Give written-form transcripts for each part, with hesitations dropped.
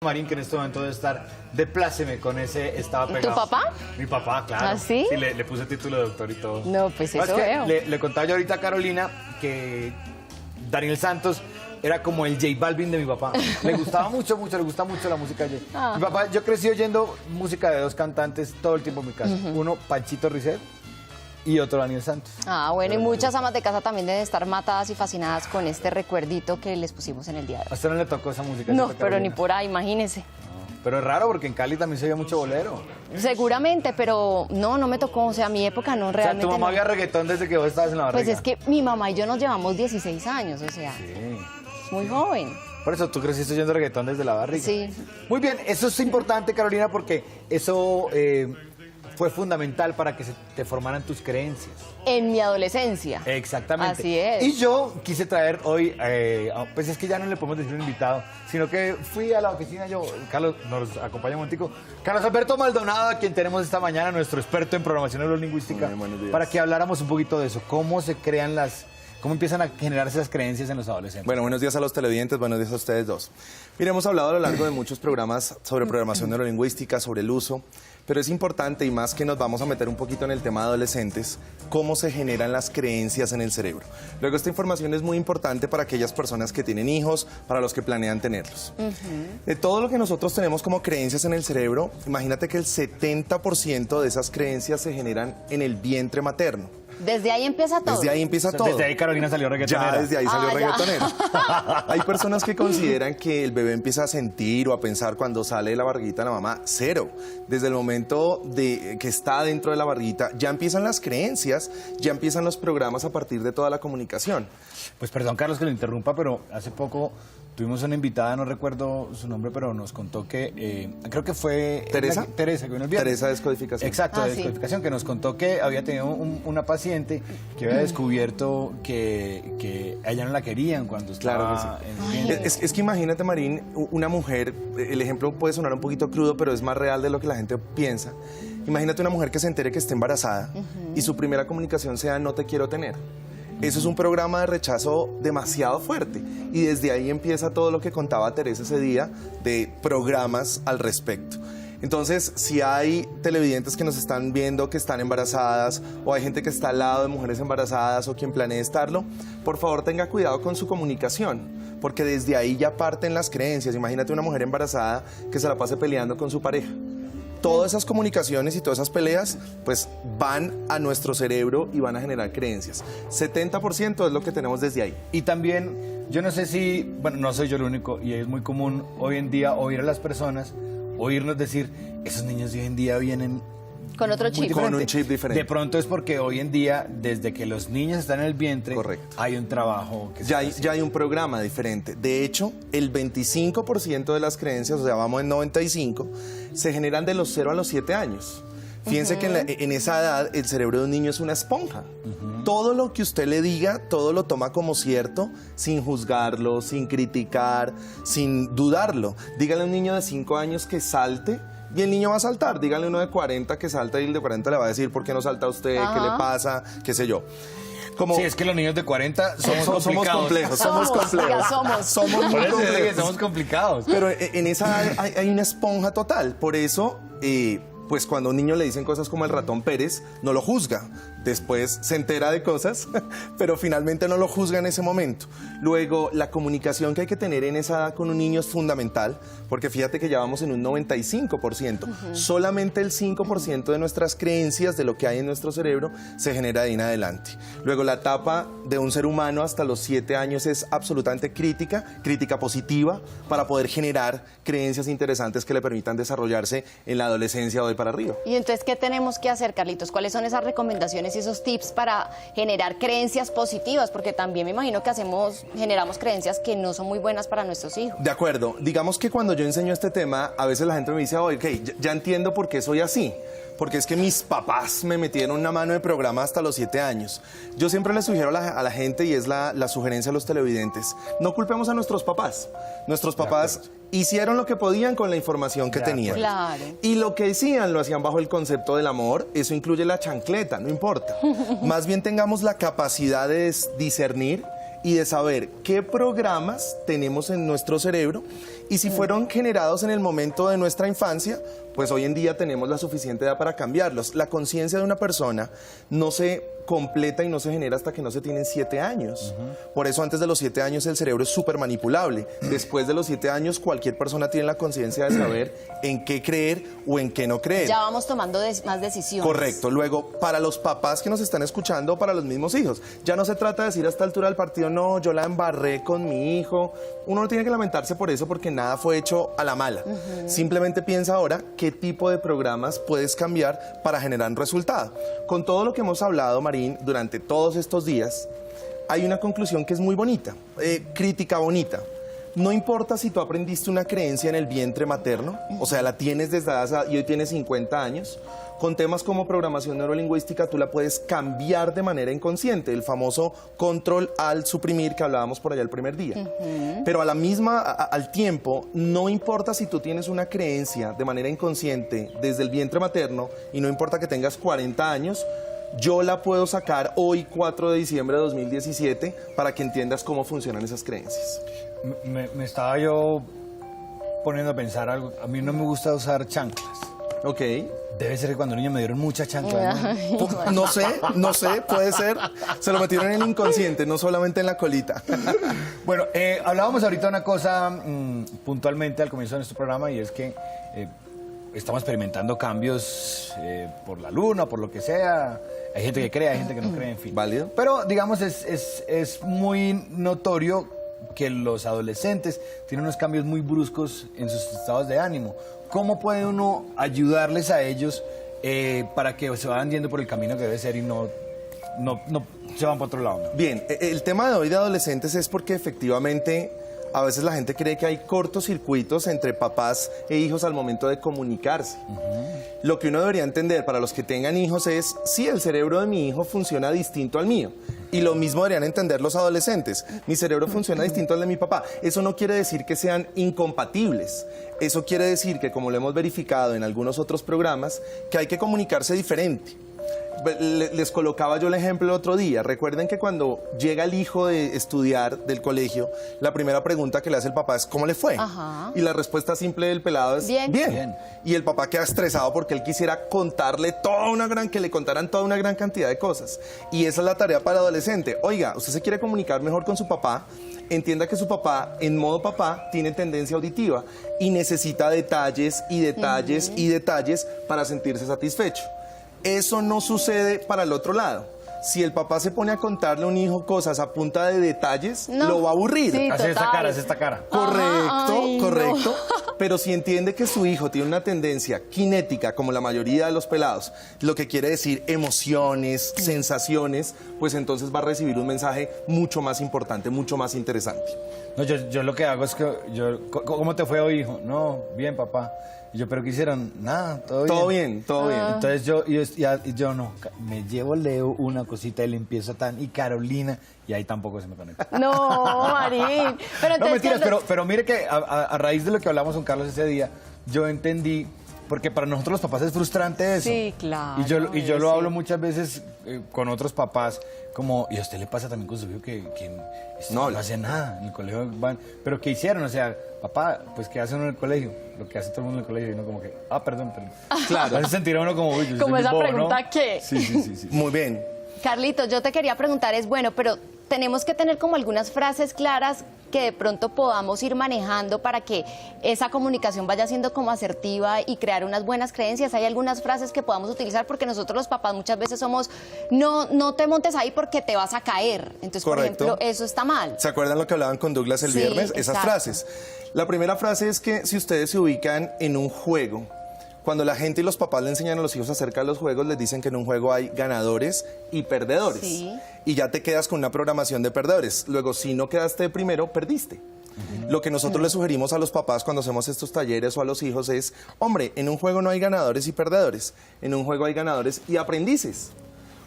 Marín, que en este momento debe estar de pláceme con ese estaba pegado. ¿Tu papá? Mi papá, claro. ¿Ah, sí? Sí, le puse título de doctor y todo. No, pues eso Que veo. le contaba yo ahorita a Carolina que Daniel Santos era como el J Balvin de mi papá. Le gustaba mucho, le gusta mucho la música de Ah. mi papá. Yo crecí oyendo música de dos cantantes todo el tiempo en mi casa. Uno, Panchito Risset, y otro, Daniel Santos. Ah, bueno, y muchas amas de casa también deben estar matadas y fascinadas con este recuerdito que les pusimos en el día de ¿A hoy. usted no le tocó esa música? No, ¿cierto, pero Carolina? ni por ahí, imagínese. Pero es raro porque en Cali también se oía mucho bolero. Seguramente, pero no me tocó, o sea, mi época no, O sea, realmente tu mamá no. había reggaetón desde que vos estabas en la barriga. Pues es que mi mamá y yo nos llevamos 16 años, o sea, Sí. muy joven. Por eso tú creciste oyendo reggaetón desde la barriga. Sí. Muy bien, eso es importante, Carolina, porque eso fue fundamental para que se te formaran tus creencias. En mi adolescencia. Exactamente. Así es. Y yo quise traer hoy, pues es que ya no le podemos decir un invitado, sino que fui a la oficina, Carlos nos acompaña un momentico, Carlos Alberto Maldonado, a quien tenemos esta mañana, nuestro experto en programación neurolingüística, Muy bien, buenos días. para que habláramos un poquito de eso, cómo se crean cómo empiezan a generarse esas creencias en los adolescentes. Bueno, buenos días a los televidentes, buenos días a ustedes dos. Mira, hemos hablado a lo largo de muchos programas sobre programación neurolingüística, sobre el uso, pero es importante, y más que nos vamos a meter un poquito en el tema de adolescentes, cómo se generan las creencias en el cerebro. Luego, esta información es muy importante para aquellas personas que tienen hijos, para los que planean tenerlos. De todo lo que nosotros tenemos como creencias en el cerebro, imagínate que el 70% de esas creencias se generan en el vientre materno. Desde ahí empieza todo. Desde ahí empieza todo. Desde ahí Carolina salió reggaetonera. Ya, desde ahí salió Ah, ya. reggaetonero. Hay personas que consideran que el bebé empieza a sentir o a pensar cuando sale de la barriguita de la mamá. Cero. Desde el momento que está dentro de la barriguita, ya empiezan las creencias, ya empiezan los programas a partir de toda la comunicación. Pues perdón, Carlos, que lo interrumpa, pero hace poco tuvimos una invitada, no recuerdo su nombre, pero nos contó que, creo que fue... ¿Teresa? Teresa, que vino el viernes. Teresa de Descodificación. Exacto, Ah, de sí. descodificación, que nos contó que había tenido una paciente que había descubierto que a ella no la querían cuando Claro estaba que sí. en el vientre. Es que imagínate, Marín, una mujer, el ejemplo puede sonar un poquito crudo, pero es más real de lo que la gente piensa. Imagínate una mujer que se entere que está embarazada y su primera comunicación sea no te quiero tener. Eso es un programa de rechazo demasiado fuerte y desde ahí empieza todo lo que contaba Teresa ese día de programas al respecto. Entonces, si hay televidentes que nos están viendo que están embarazadas o hay gente que está al lado de mujeres embarazadas o quien planee estarlo, por favor tenga cuidado con su comunicación, porque desde ahí ya parten las creencias. Imagínate una mujer embarazada que se la pase peleando con su pareja. Todas esas comunicaciones y todas esas peleas pues van a nuestro cerebro y van a generar creencias. 70% es lo que tenemos desde ahí. Y también, yo no sé si, bueno, no soy yo el único, y es muy común hoy en día oír a las personas, oírnos decir, esos niños de hoy en día vienen Con otro muy chip. Con un chip diferente. De pronto es porque hoy en día, desde que los niños están en el vientre, Correcto. hay un trabajo que se Ya está hay, haciendo. ya hay un programa diferente. De hecho, el 25% de las creencias, o sea, vamos en 95, se generan de los 0 a los 7 años. Fíjense que en esa edad el cerebro de un niño es una esponja. Todo lo que usted le diga, todo lo toma como cierto, sin juzgarlo, sin criticar, sin dudarlo. Dígale a un niño de 5 años que salte y el niño va a saltar. Dígale a uno de 40 que salta y el de 40 le va a decir, ¿por qué no salta usted? ¿Qué le pasa? ¿Qué sé yo? Como Sí, es que los niños de 40 somos somos complicados. complejos, Somos. Somos Por muy eso dice que complejos. somos complicados. Pero en esa edad hay una esponja total. Por eso, pues cuando a un niño le dicen cosas como el ratón Pérez, no lo juzga. Después se entera de cosas, pero finalmente no lo juzga en ese momento. Luego, la comunicación que hay que tener en esa edad con un niño es fundamental, porque fíjate que ya vamos en un 95%. Solamente el 5% de nuestras creencias, de lo que hay en nuestro cerebro, se genera de ahí en adelante. Luego, la etapa de un ser humano hasta los 7 años es absolutamente crítica positiva, para poder generar creencias interesantes que le permitan desarrollarse en la adolescencia o de para arriba. Y entonces, ¿qué tenemos que hacer, Carlitos? ¿Cuáles son esas recomendaciones y esos tips para generar creencias positivas? Porque también me imagino que generamos creencias que no son muy buenas para nuestros hijos. De acuerdo. Digamos que cuando yo enseño este tema, a veces la gente me dice, oye, ok, ya entiendo por qué soy así. Porque es que mis papás me metieron una mano de programa hasta los 7 años. Yo siempre le sugiero a la gente, y es la sugerencia a los televidentes, no culpemos a nuestros papás. Nuestros papás hicieron lo que podían con la información que tenían. Claro. Y lo que decían lo hacían bajo el concepto del amor. Eso incluye la chancleta, no importa. Más bien tengamos la capacidad de discernir y de saber qué programas tenemos en nuestro cerebro y si fueron generados en el momento de nuestra infancia, pues hoy en día tenemos la suficiente edad para cambiarlos. La conciencia de una persona no se completa y no se genera hasta que no se tienen 7 años. Por eso antes de los 7 años el cerebro es súper manipulable. Después de los 7 años cualquier persona tiene la conciencia de saber en qué creer o en qué no creer. Ya vamos tomando más decisiones. Correcto. Luego, para los papás que nos están escuchando, para los mismos hijos, ya no se trata de decir a esta altura del partido, no, yo la embarré con mi hijo. Uno no tiene que lamentarse por eso porque nada fue hecho a la mala. Simplemente piensa ahora qué tipo de programas puedes cambiar para generar un resultado. Con todo lo que hemos hablado, Marín, durante todos estos días, hay una conclusión que es muy bonita, crítica bonita. No importa si tú aprendiste una creencia en el vientre materno, o sea, la tienes desde hace, y hoy tienes 50 años, con temas como programación neurolingüística tú la puedes cambiar de manera inconsciente, el famoso control al suprimir que hablábamos por allá el primer día. Pero al tiempo, no importa si tú tienes una creencia de manera inconsciente desde el vientre materno y no importa que tengas 40 años, yo la puedo sacar hoy, 4 de diciembre de 2017, para que entiendas cómo funcionan esas creencias. Me estaba yo poniendo a pensar algo. A mí no me gusta usar chanclas. Ok. Debe ser que cuando niño me dieron muchas chanclas, ¿no? No sé, puede ser. Se lo metieron en el inconsciente, no solamente en la colita. Bueno, hablábamos ahorita de una cosa puntualmente al comienzo de nuestro programa y es que estamos experimentando cambios por la luna, por lo que sea. Hay gente que cree, hay gente que no cree, en fin. Válido. Pero, digamos, es muy notorio que los adolescentes tienen unos cambios muy bruscos en sus estados de ánimo. ¿Cómo puede uno ayudarles a ellos para que se vayan yendo por el camino que debe ser y no se van para otro lado? ¿No? Bien, el tema de hoy de adolescentes es porque efectivamente a veces la gente cree que hay cortocircuitos entre papás e hijos al momento de comunicarse. Lo que uno debería entender para los que tengan hijos es, sí, el cerebro de mi hijo funciona distinto al mío. Y lo mismo deberían entender los adolescentes. Mi cerebro funciona distinto al de mi papá. Eso no quiere decir que sean incompatibles. Eso quiere decir que, como lo hemos verificado en algunos otros programas, que hay que comunicarse diferente. Les colocaba yo el ejemplo el otro día. Recuerden que cuando llega el hijo de estudiar del colegio, la primera pregunta que le hace el papá es ¿cómo le fue? Ajá. Y la respuesta simple del pelado es bien. Y el papá queda estresado porque él quisiera contarle que le contaran toda una gran cantidad de cosas. Y esa es la tarea para el adolescente. Oiga, usted se quiere comunicar mejor con su papá, entienda que su papá, en modo papá, tiene tendencia auditiva y necesita detalles y detalles y detalles para sentirse satisfecho. Eso no sucede para el otro lado. Si el papá se pone a contarle a un hijo cosas a punta de detalles, lo va a aburrir. Sí, hace esta cara. Correcto. Pero si entiende que su hijo tiene una tendencia kinética, como la mayoría de los pelados, lo que quiere decir emociones, sensaciones, pues entonces va a recibir un mensaje mucho más importante, mucho más interesante. No, yo lo que hago es que ¿cómo te fue hoy, hijo? No, bien, papá. Y yo, ¿pero qué hicieron? Nada, todo bien. Todo bien. Entonces yo no, me llevo, leo una cosita de limpieza y Carolina, y ahí tampoco se me conecta. No, Marín. Pero No, entonces, mentiras, pero mire que a raíz de lo que hablamos con Carlos ese día, yo entendí, porque para nosotros los papás es frustrante eso. Sí, claro. Y yo lo hablo muchas veces con otros papás, como, y a usted le pasa también con su hijo que no hace nada en el colegio, pero ¿qué hicieron? O sea, papá, pues ¿qué hacen en el colegio? Lo que hace todo el mundo en el colegio, y uno como que, perdón. Claro. Hace sentir a uno como, uy, yo como soy esa bobo, pregunta, ¿no? ¿qué? Sí. Muy bien. Carlitos, yo te quería preguntar, pero tenemos que tener como algunas frases claras que de pronto podamos ir manejando para que esa comunicación vaya siendo como asertiva y crear unas buenas creencias. Hay algunas frases que podamos utilizar porque nosotros los papás muchas veces somos, no te montes ahí porque te vas a caer. Entonces, Correcto. por ejemplo, eso está mal. ¿Se acuerdan lo que hablaban con Douglas el viernes? Esas exacto. frases. La primera frase es que si ustedes se ubican en un juego, cuando la gente y los papás le enseñan a los hijos acerca de los juegos, les dicen que en un juego hay ganadores y perdedores. Sí. Y ya te quedas con una programación de perdedores. Luego, si no quedaste de primero, perdiste. Lo que nosotros le sugerimos a los papás cuando hacemos estos talleres o a los hijos es, hombre, en un juego no hay ganadores y perdedores. En un juego hay ganadores y aprendices.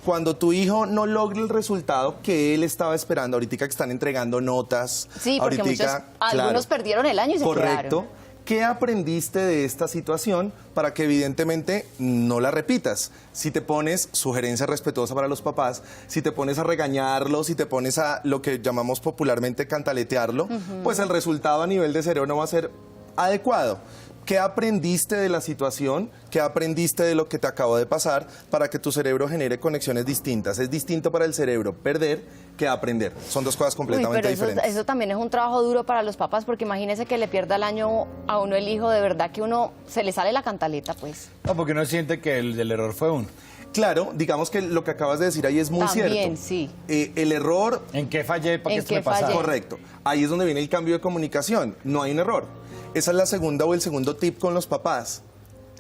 Cuando tu hijo no logre el resultado que él estaba esperando, ahorita que están entregando notas. Sí, porque algunos perdieron el año y se quedaron. Correcto. ¿Qué aprendiste de esta situación para que evidentemente no la repitas? Si te pones sugerencia respetuosa para los papás, si te pones a regañarlos, si te pones a lo que llamamos popularmente cantaletearlo, pues el resultado a nivel de cerebro no va a ser adecuado. ¿Qué aprendiste de la situación? ¿Qué aprendiste de lo que te acabó de pasar para que tu cerebro genere conexiones distintas? Es distinto para el cerebro perder que aprender. Son dos cosas completamente pero diferentes. eso también es un trabajo duro para los papás, porque imagínese que le pierda el año a uno el hijo, de verdad que uno se le sale la cantaleta, pues. No, porque uno siente que el error fue uno. Claro, digamos que lo que acabas de decir ahí es muy También, cierto. sí. El error... ¿En qué fallé para que ¿En esto me qué pasara? fallé? Correcto. Ahí es donde viene el cambio de comunicación. No hay un error. Esa es la segunda o el segundo tip con los papás.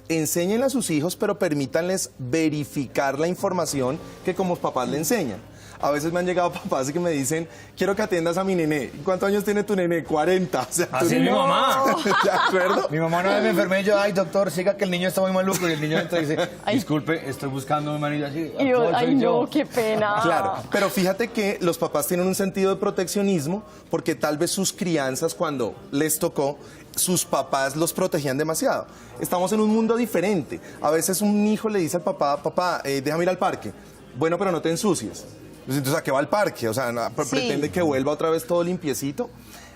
Enséñenle a sus hijos, pero permítanles verificar la información que como papás le enseñan. A veces me han llegado papás que me dicen, quiero que atiendas a mi nené. ¿Cuántos años tiene tu nené? 40. O sea, Así es mi mamá. ¿De acuerdo? Mi mamá una vez me enfermé y yo, ay, doctor, siga que el niño está muy maluco. Y el niño entra y dice, disculpe, estoy buscando a mi marido así. Y yo, "Soy ay, yo". no, qué pena. Claro, pero fíjate que los papás tienen un sentido de proteccionismo porque tal vez sus crianzas cuando les tocó, sus papás los protegían demasiado. Estamos en un mundo diferente. A veces un hijo le dice al papá, papá, déjame ir al parque. Bueno, pero no te ensucies. Entonces, ¿a qué va al parque? O sea, Sí. pretende que vuelva otra vez todo limpiecito.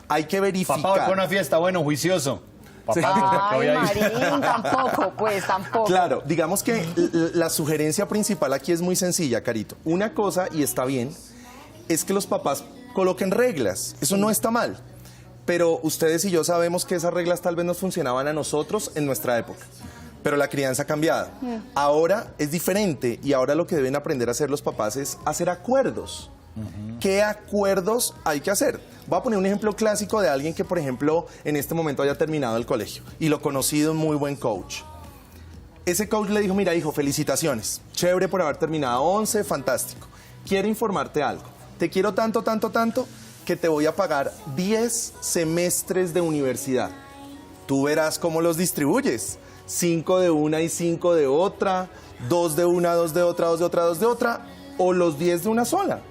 Hay que verificar. Papá, voy para una fiesta, bueno, juicioso. Papá, Sí. pues, ¿a qué voy Ay, a ir? Marín, tampoco, pues, tampoco. Claro, digamos que la sugerencia principal aquí es muy sencilla, Carito. Una cosa, y está bien, es que los papás coloquen reglas. Eso no está mal. Pero ustedes y yo sabemos que esas reglas tal vez nos funcionaban a nosotros en nuestra época. Pero la crianza ha cambiado. Ahora es diferente y ahora lo que deben aprender a hacer los papás es hacer acuerdos. ¿Qué acuerdos hay que hacer? Voy a poner un ejemplo clásico de alguien que, por ejemplo, en este momento haya terminado el colegio y lo conocí de un muy buen coach. Ese coach le dijo, mira, hijo, felicitaciones. Chévere por haber terminado 11, fantástico. Quiero informarte algo. Te quiero tanto, tanto, tanto, que te voy a pagar 10 semestres de universidad. Tú verás cómo los distribuyes. 5 de una y 5 de otra, 2 de una, 2 de otra, 2 de otra, 2 de otra, o los 10 de una sola.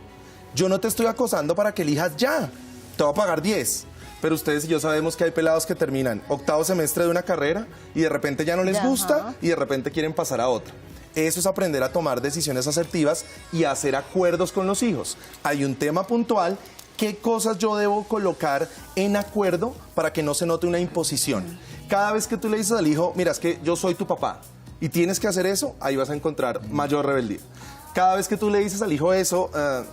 Yo no te estoy acosando para que elijas ya. Te voy a pagar 10. Pero ustedes y yo sabemos que hay pelados que terminan octavo semestre de una carrera y de repente ya no les gusta y de repente quieren pasar a otra. Eso es aprender a tomar decisiones asertivas y hacer acuerdos con los hijos. Hay un tema puntual. ¿Qué cosas yo debo colocar en acuerdo para que no se note una imposición? Cada vez que tú le dices al hijo, mira, es que yo soy tu papá y tienes que hacer eso, ahí vas a encontrar mayor rebeldía. Cada vez que tú le dices al hijo eso,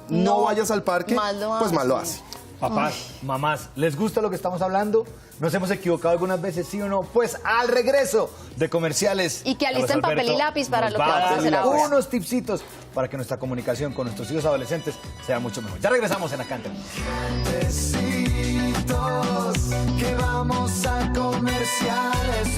no vayas al parque, pues más lo hace. Papás, mamás, ¿les gusta lo que estamos hablando? ¿Nos hemos equivocado algunas veces, sí o no? Pues al regreso de comerciales. Y que alisten Carlos papel y Alberto lápiz para nos lo que va vamos a dar hacer ahora. unos tipsitos para que nuestra comunicación con nuestros hijos adolescentes sea mucho mejor. Ya regresamos en Acá Entre Nos. Besitos, que vamos a comerciales.